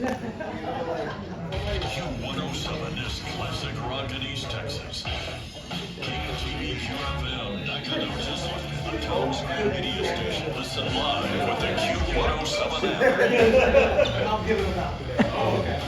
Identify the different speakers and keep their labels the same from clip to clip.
Speaker 1: Q107 is classic rock in East Texas. KTV QFM, Nacogdoches, the town's new media station. Listen live with the Q107 app.
Speaker 2: I'll give it a mouth. Okay.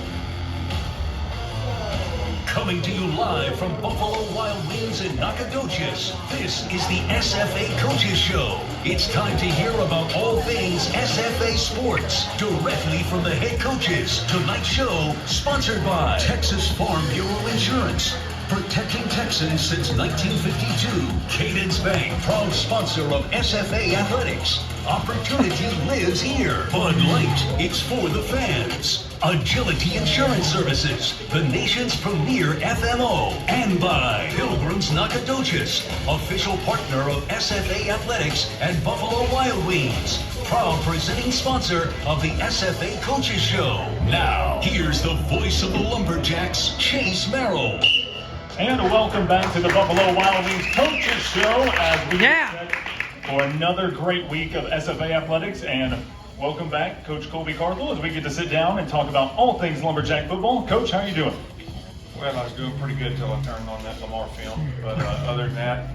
Speaker 1: Coming to you live from Buffalo Wild Wings in Nacogdoches, this is the SFA Coaches Show. It's time to hear about all things SFA sports, directly from the head coaches. Tonight's show, sponsored by Texas Farm Bureau Insurance. Protecting Texans since 1952. Cadence Bank, proud sponsor of SFA Athletics. Opportunity lives here. Bud Light, it's for the fans. Agility Insurance Services, the nation's premier FMO. And by Pilgrims Nacogdoches, official partner of SFA Athletics and Buffalo Wild Wings. Proud presenting sponsor of the SFA Coaches Show. Now, here's the voice of the Lumberjacks, Chase Merrill.
Speaker 3: And welcome back to the Buffalo Wild Wings Coaches Show as we get set for another great week of SFA Athletics. And welcome back, Coach Colby Carthel, as we get to sit down and talk about all things Lumberjack football. Coach, how are you doing?
Speaker 4: Well, I was doing pretty good until I turned on that Lamar film. But other than that,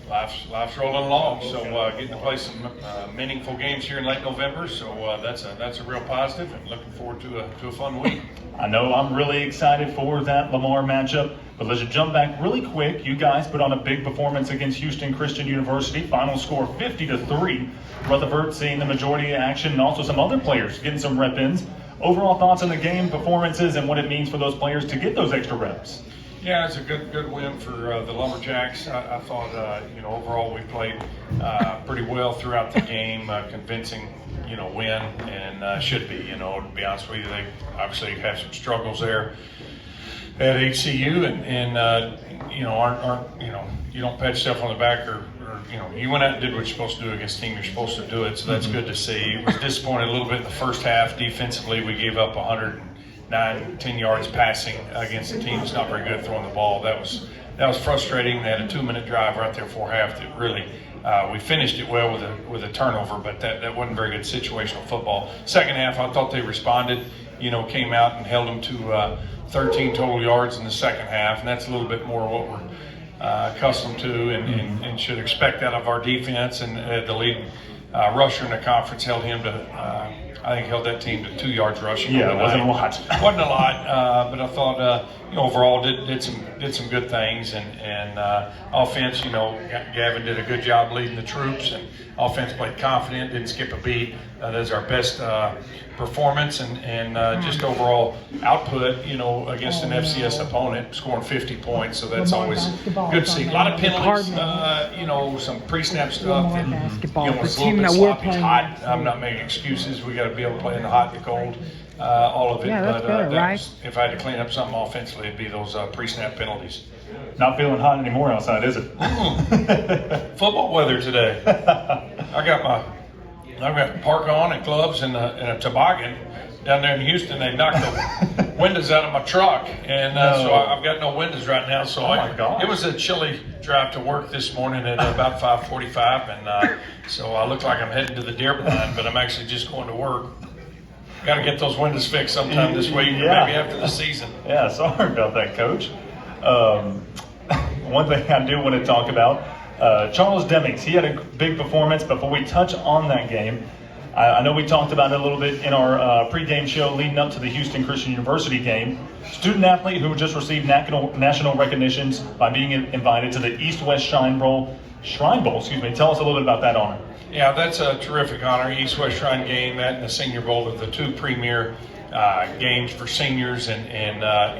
Speaker 4: life's rolling along. So getting to play some meaningful games here in late November. So that's a real positive, and looking forward to a fun week.
Speaker 3: I know I'm really excited for that Lamar matchup, but let's just jump back really quick. You guys put on a big performance against Houston Christian University. Final score 50-3. Rutherford seeing the majority of action, and also some other players getting some rep-ins. Overall thoughts on the game, performances, and what it means for those players to get those extra reps?
Speaker 4: Yeah, it's a good win for the Lumberjacks. I thought, overall we played pretty well throughout the game, convincing, win, and should be, to be honest with you. They obviously have some struggles there at HCU, and aren't, you don't pat yourself on the back or you went out and did what you're supposed to do against the team you're supposed to do it, so that's good to see. Was disappointed a little bit in the first half. Defensively, we gave up 10 yards passing against a team that's not very good at throwing the ball. That was frustrating. They had a 2-minute drive right there before half that really we finished it well with a turnover, but that wasn't very good situational football. Second half, I thought they responded, came out and held them to 13 total yards in the second half, and that's a little bit more what we're accustomed to and should expect out of our defense. And the lead rusher in the conference held that team to 2 yards rushing.
Speaker 3: Yeah, it wasn't a lot.
Speaker 4: Wasn't a lot, but I thought overall did some good things, and offense. Gavin did a good job leading the troops, and offense played confident, didn't skip a beat. That was our best performance, and just overall output. Against an FCS opponent, scoring 50 points, so that's always good to see. A lot of penalties, some pre-snap stuff.
Speaker 5: Basketball,
Speaker 4: The team that we're playing. Hot. I'm not making excuses. We got to be able to play in the hot and the cold. All of it.
Speaker 5: Yeah, that's good, right?
Speaker 4: If I had to clean up something offensively, it'd be those pre-snap penalties.
Speaker 3: Not feeling hot anymore outside, is it?
Speaker 4: Football weather today. I've got park on and gloves and a toboggan down there in Houston. They knocked the windows out of my truck, and so I've got no windows right now. So it was a chilly drive to work this morning at about 5:45, and so I look like I'm heading to the deer blind, but I'm actually just going to work. Got to get those windows fixed sometime this week, or maybe after the season.
Speaker 3: Yeah, sorry about that, Coach. One thing I do want to talk about, Charles Demings, he had a big performance. Before we touch on that game, I know we talked about it a little bit in our pregame show leading up to the Houston Christian University game. Student athlete who just received national recognitions by being invited to the East-West Shrine Bowl. Tell us a little bit about that honor.
Speaker 4: Yeah, that's a terrific honor. East-West Shrine game, that and the Senior Bowl are the two premier games for seniors and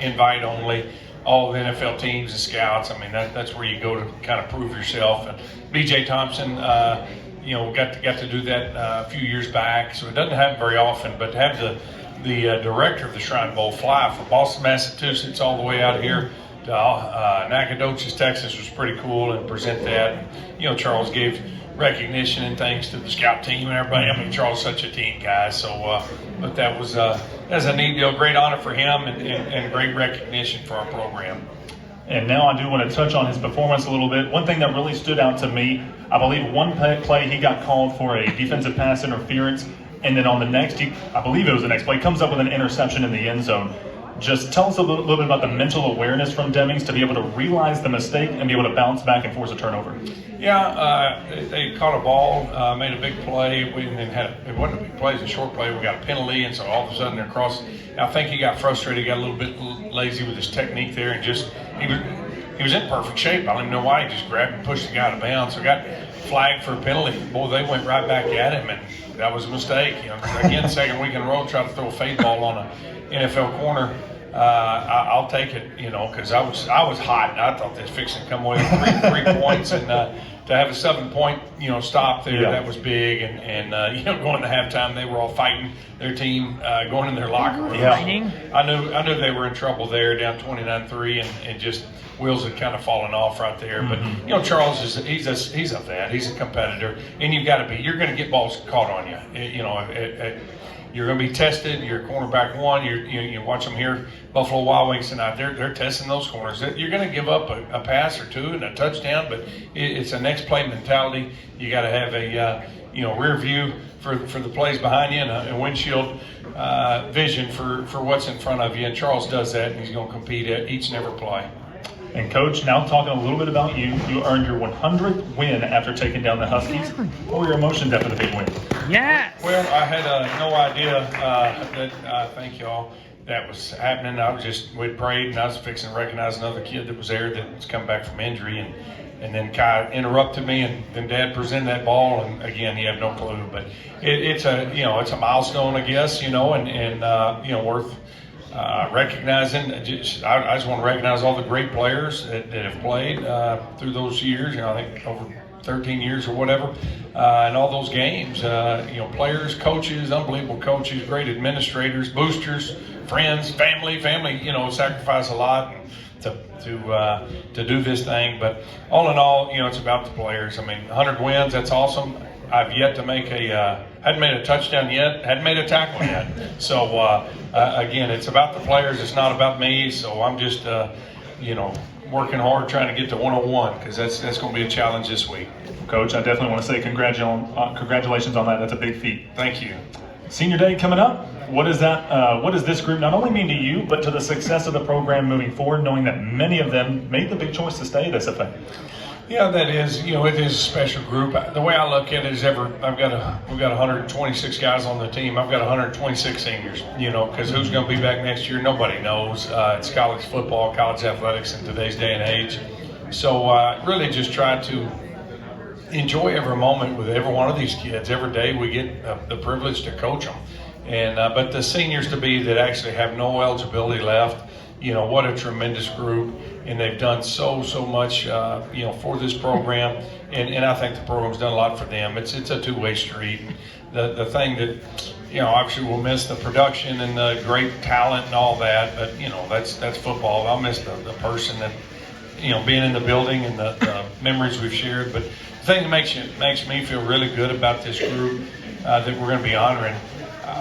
Speaker 4: invite only. All the NFL teams and scouts. I mean, that's where you go to kind of prove yourself. And B.J. Thompson, got to do that a few years back. So it doesn't happen very often. But to have the director of the Shrine Bowl fly from Boston, Massachusetts, all the way out here to Nacogdoches, Texas, was pretty cool, and present that. And, Charles gave recognition and thanks to the scout team and everybody. I mean, Charles is such a team guy. So, but that was that's a neat deal. Great honor for him and great recognition for our program.
Speaker 3: And now I do want to touch on his performance a little bit. One thing that really stood out to me, I believe one play he got called for a defensive pass interference. and then on the next, I believe it was the next play, comes up with an interception in the end zone. Just tell us a little bit about the mental awareness from Demings to be able to realize the mistake and be able to bounce back and force a turnover.
Speaker 4: Yeah, they caught a ball, made a big play. It wasn't a big play, it was a short play. We got a penalty, and so all of a sudden they're across. I think he got frustrated, got a little bit lazy with his technique there, and just he was in perfect shape. I don't even know why. He just grabbed and pushed the guy out of bounds. So got flagged for a penalty. Boy, they went right back at him, and that was a mistake. Again, second week in a row, try to throw a fade ball on an NFL corner. I'll take it, because I was hot. And I thought they was fixing to come away with three points, and to have a 7-point, stop there, that was big. And going to halftime, they were all fighting their team, going in their locker room.
Speaker 3: Yeah.
Speaker 4: I knew they were in trouble there, down 29-3, and just wheels had kind of fallen off right there.
Speaker 3: Mm-hmm.
Speaker 4: But Charles he's a vet, he's a competitor, and you're going to get balls caught on you. You're going to be tested. You're cornerback one. You watch them here, Buffalo Wild Wings tonight. They're testing those corners. You're going to give up a pass or two and a touchdown, but it's a next play mentality. You got to have a rear view for the plays behind you and a windshield vision for what's in front of you. And Charles does that, and he's going to compete at each and every play.
Speaker 3: And Coach, now talking a little bit about you. You earned your 100th win after taking down the Huskies. What were your emotions after the big win?
Speaker 2: Yes.
Speaker 4: Well, I had no idea that, thank y'all, that was happening. We'd prayed, and I was fixing to recognize another kid that was there that was coming back from injury, and then Kai interrupted me, and then Dad presented that ball, and again, he had no clue. But it's a milestone, I guess, and worth recognizing. I just want to recognize all the great players that have played through those years. I think over 13 years or whatever, and all those games. Players, coaches, unbelievable coaches, great administrators, boosters, friends, family. Sacrifice a lot to do this thing. But all in all, it's about the players. 100 wins, that's awesome. I've yet to make hadn't made a touchdown yet, hadn't made a tackle yet. So again, it's about the players. It's not about me. So I'm just working hard trying to get to 101, because that's going to be a challenge this week.
Speaker 3: Coach, I definitely want to say congratulations on that. That's a big feat.
Speaker 4: Thank you.
Speaker 3: Senior Day coming up. What does this group not only mean to you, but to the success of the program moving forward, knowing that many of them made the big choice to stay at SFA?
Speaker 4: Yeah, that is, it is a special group. The way I look at it is we've got 126 guys on the team. I've got 126 seniors, because who's going to be back next year? Nobody knows. It's college football, college athletics in today's day and age. So really just try to enjoy every moment with every one of these kids. Every day we get the privilege to coach them. And but the seniors to be that actually have no eligibility left, what a tremendous group. And they've done so much, for this program, and I think the program's done a lot for them. It's a two-way street. The thing that, obviously we'll miss the production and the great talent and all that, but that's football. I'll miss the person that, being in the building and the memories we've shared. But the thing that makes me feel really good about this group that we're going to be honoring.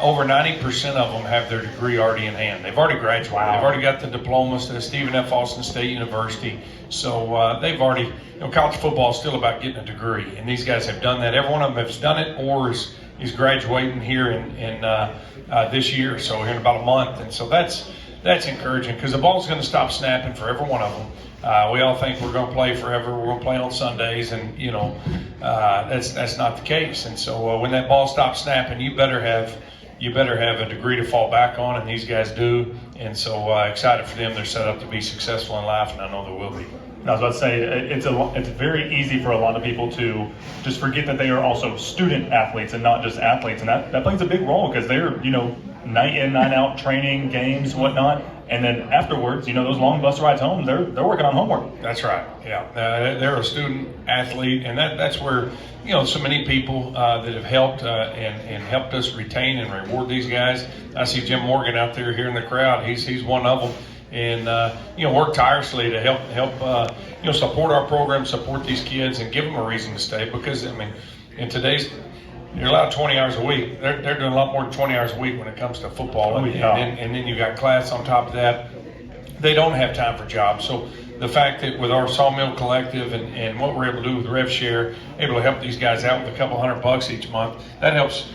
Speaker 4: Over 90% of them have their degree already in hand. They've already graduated. Wow. They've already got the diplomas to Stephen F. Austin State University. So they've already, college football is still about getting a degree. And these guys have done that. Every one of them has done it or is graduating here in this year. So here in about a month. And so that's encouraging, because the ball's going to stop snapping for every one of them. We all think we're going to play forever. We're going to play on Sundays, and that's not the case. And so when that ball stops snapping, you better have a degree to fall back on, and these guys do. And so excited for them. They're set up to be successful in life, and I know they will be.
Speaker 3: I was about to say, it's very easy for a lot of people to just forget that they are also student athletes and not just athletes, and that plays a big role, because they're night in, night out, training, games, whatnot. And then afterwards, those long bus rides home, they're working on homework.
Speaker 4: That's right. Yeah, they're a student athlete, and that's where so many people that have helped and helped us retain and reward these guys. I see Jim Morgan out there here in the crowd. He's one of them, and work tirelessly to help support our program, support these kids, and give them a reason to stay. Because in today's, you're allowed 20 hours a week. They're doing a lot more than 20 hours a week when it comes to football. And then you got class on top of that. They don't have time for jobs. So the fact that with our Sawmill Collective and what we're able to do with Rev Share, able to help these guys out with a couple $100 each month, that helps,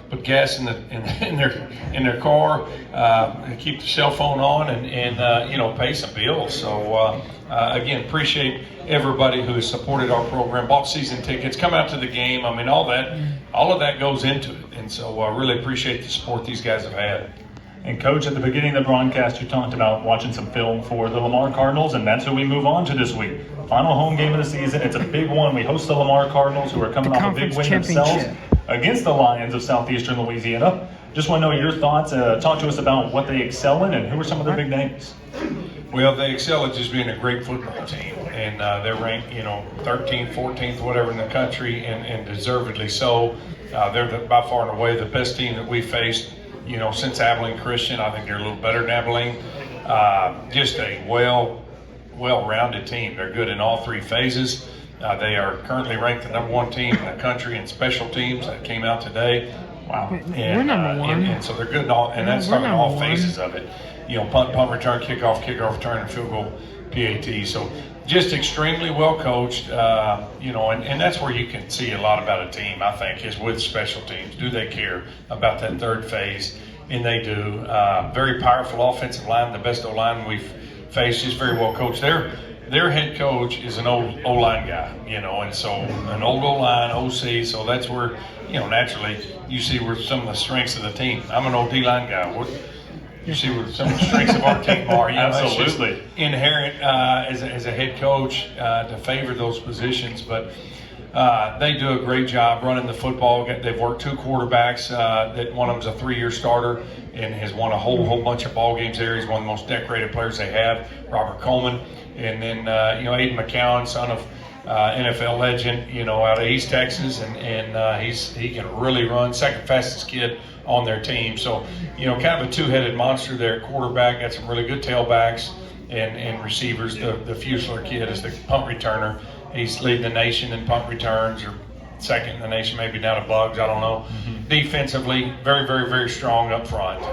Speaker 4: put gas in their car, keep the cell phone on, and you know, pay some bills. So again, appreciate everybody who has supported our program, bought season tickets, come out to the game. I mean, all of that goes into it, and so I really appreciate the support these guys have had.
Speaker 3: And Coach, at the beginning of the broadcast, you talked about watching some film for the Lamar Cardinals, and that's who we move on to this week. Final home game of the season. It's a big one. We host the Lamar Cardinals, who are coming off a big win themselves against the Lions of Southeastern Louisiana. Just want to know your thoughts. Talk to us about what they excel in and who are some of their big names.
Speaker 4: Well, they excel at just being a great football team, and they're ranked, 13th, 14th, whatever in the country, and deservedly so. They're by far and away the best team that we faced, since Abilene Christian. I think they're a little better than Abilene. Just a well-rounded team. They're good in all three phases. They are currently ranked the number one team in the country in special teams. That came out today. Wow.
Speaker 2: We're number one.
Speaker 4: And so they're good in all, and that's talking all phases of it. Punt, return, kickoff, return, and field goal, PAT. So just extremely well coached, and that's where you can see a lot about a team, I think, is with special teams. Do they care about that third phase? And they do. Very powerful offensive line, the best O-line we've faced, just very well coached. Their head coach is an old O-line guy, and so an old O-line, OC, so that's where, naturally you see where some of the strengths of the team. I'm an old D-line guy. You see where some of the strengths of our team are.
Speaker 3: Absolutely.
Speaker 4: That's just inherent as a head coach to favor those positions, but they do a great job running the football. They've worked two quarterbacks. That one of them's a 3-year starter and has won a whole bunch of ball games there. He's one of the most decorated players they have, Robert Coleman. And then, Aiden McCown, son of NFL legend, out of East Texas, and he can really run. Second fastest kid on their team. So, kind of a two-headed monster there at quarterback. Got some really good tailbacks and receivers. The Fusler kid is the punt returner. He's leading the nation in punt returns, or second in the nation, maybe down to Bugs. I don't know. Mm-hmm. Defensively, very, very, very strong up front.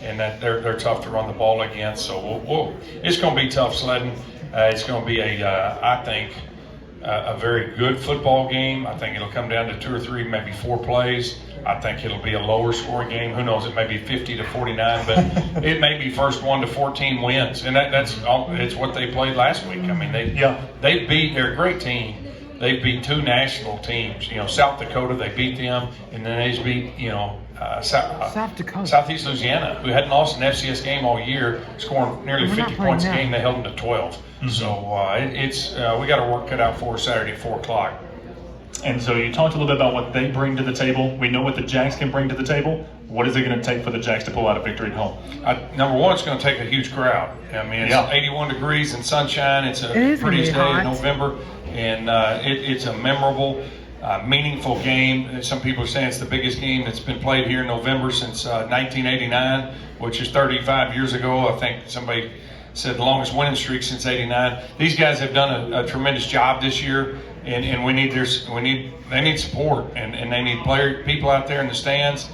Speaker 4: And that they're tough to run the ball against. So it's going to be tough sledding. It's going to be I think, a very good football game. I think it'll come down to 2 or 3, maybe 4 plays. I think it'll be a lower scoring game. Who knows? It may be 50-49, but it may be first 1 to 14 wins, and it's what they played last week. I mean, they're a great team. They beat 2 national teams. South Dakota, they beat them, and then they just beat
Speaker 2: South Dakota,
Speaker 4: Southeast Louisiana, who hadn't lost an FCS game all year, scoring nearly 50 points a game. They held them to 12. Mm-hmm. So we got our work cut out for Saturday at 4:00.
Speaker 3: And so you talked a little bit about what they bring to the table. We know what the Jacks can bring to the table. What is it going to take for the Jacks to pull out a victory at home?
Speaker 4: Number one, it's going to take a huge crowd. I mean, it's 81 degrees and sunshine. It's a prettiest day in November, and it's a memorable, meaningful game. Some people are saying it's the biggest game that's been played here in November since 1989, which is 35 years ago. I think somebody said the longest winning streak since '89. These guys have done a tremendous job this year, and they need support, and they need people out there in the stands.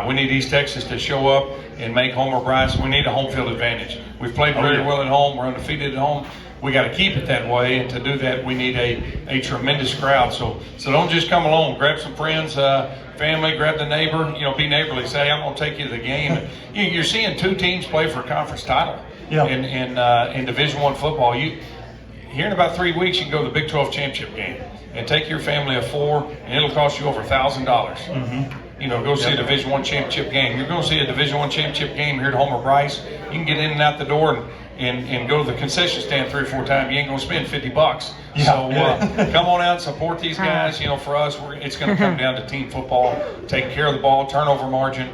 Speaker 4: We need East Texas to show up and make Homer Bryce. We need a home field advantage. We've played very well at home. We're undefeated at home. We got to keep it that way, and to do that, we need a tremendous crowd. So don't just come along. Grab some friends, family, grab the neighbor. Be neighborly. Say, I'm going to take you to the game. You're seeing 2 teams play for a conference title.
Speaker 3: Yeah.
Speaker 4: In Division I football. Here in about 3 weeks, you can go to the Big 12 championship game and take your family of 4, and it'll cost you over $1,000. Mm-hmm. Go see a Division I championship game. You're going to see a Division I championship game here at Homer Bryce. You can get in and out the door and go to the concession stand 3 or 4 times. You ain't going to spend $50.
Speaker 3: Yeah.
Speaker 4: So come on out and support these guys. For us, it's going to come down to team football, taking care of the ball, turnover margin,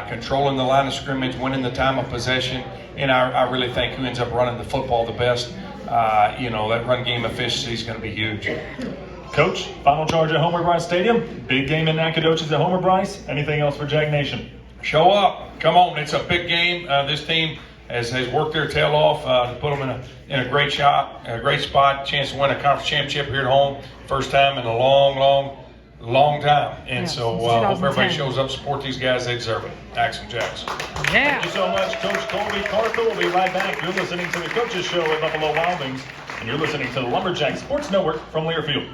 Speaker 4: controlling the line of scrimmage, winning the time of possession. And I really think who ends up running the football the best, that run game efficiency is going to be huge.
Speaker 3: Coach, final charge at Homer Bryce Stadium. Big game in Nacogdoches at Homer Bryce. Anything else for Jack Nation?
Speaker 4: Show up. Come on. It's a big game. This team has worked their tail off to put them in a great spot, chance to win a conference championship here at home. First time in a long time. And so hope everybody shows up, support these guys. They deserve it. Axel Jacks.
Speaker 2: Yeah.
Speaker 3: Thank you so much, Coach Colby. Carthel will be right back. You're listening to the Coaches Show at Buffalo Wild Wings, and you're listening to the Lumberjack Sports Network from Learfield.